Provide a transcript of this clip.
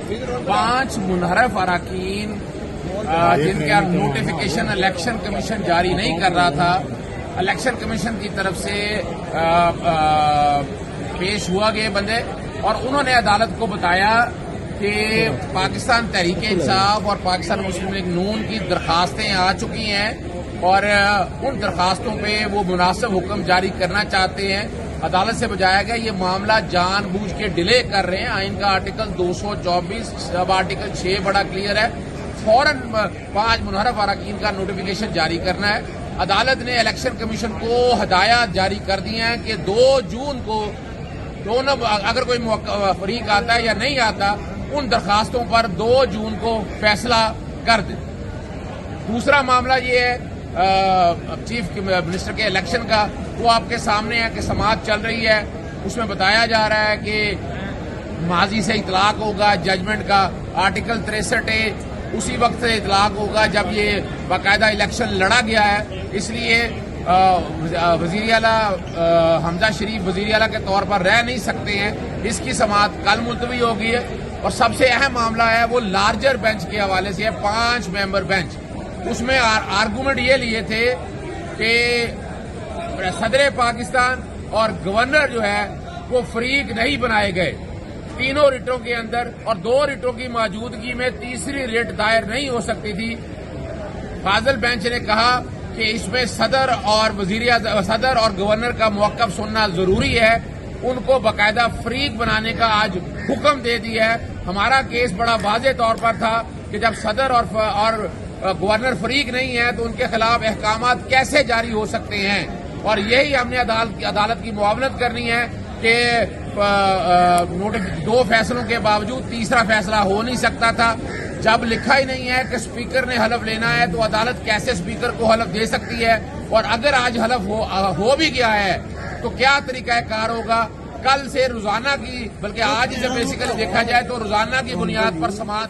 5 मुनहरफ अरकान जिनका notification election commission जारी नहीं कर रहा था, इलेक्शन कमीशन की तरफ से पेश हुआ गए बंदे, और उन्होंने अदालत को बताया कि पाकिस्तान तहरीक इंसाफ और पाकिस्तान मुस्लिम लीग नून की दरखास्तें आ चुकी हैं और उन दरखास्तों पे वो मुनासिब हुक्म जारी करना चाहते हैं। अदालत से बजाया गया ये मामला जानबूझ के डिले कर रहे हैं। आइन का आर्टिकल 224 सब आर्टिकल 6 बड़ा क्लियर है, फौरन 5 मुनहरफ अरकान का नोटिफिकेशन जारी करना है। अदालत ने इलेक्शन कमीशन को हदायत जारी कर दी हैं कि 2 जून को दोनों अगर कोई फरीक आता है या नहीं आता, उन दरखास्तों पर 2 जून को फैसला कर दे। दूसरा मामला ये है चीफ मिनिस्टर के इलेक्शन का, वो आपके सामने है कि समाअत चल रही है, उसमें बताया जा रहा है कि माजी से इतलाक होगा जजमेंट का, आर्टिकल 63A उसी वक्त से इतलाक होगा जब ये बाकायदा इलेक्शन लड़ा गया है। इसलिए वज़ीर आला हमजा शरीफ वज़ीर आला के तौर पर रह नहीं सकते हैं। इसकी समाअत कल मुलतवी होगी है। और सबसे अहम मामला है वो लार्जर बेंच के हवाले से है, 5 मेंबर बेंच। उसमें आर्गूमेंट ये लिए थे कि सदर पाकिस्तान और गवर्नर जो है वो फरीक नहीं बनाए गए तीनों रिटों के अंदर, और 2 रिटों की मौजूदगी में तीसरी रिट दायर नहीं हो सकती थी। फाजल बेंच ने कहा कि इसमें सदर और गवर्नर का मौक़िफ़ सुनना जरूरी है। उनको बाकायदा फरीक बनाने का आज हुक्म दे दिया है। हमारा केस बड़ा वाज़ेह तौर पर था कि जब सदर और गवर्नर फरीक नहीं है तो उनके खिलाफ अहकामात कैसे जारी हो सकते हैं, और यही हमने अदालत की मुआवनत करनी है कि 2 फैसलों के बावजूद तीसरा फैसला हो नहीं सकता था। जब लिखा ही नहीं है कि स्पीकर ने हलफ लेना है तो अदालत कैसे स्पीकर को हलफ दे सकती है, और अगर आज हलफ हो भी गया है तो क्या तरीकाकार होगा। कल से रोजाना की, बल्कि आज से बेसिकली देखा जाए तो रोजाना की बुनियाद पर समाअत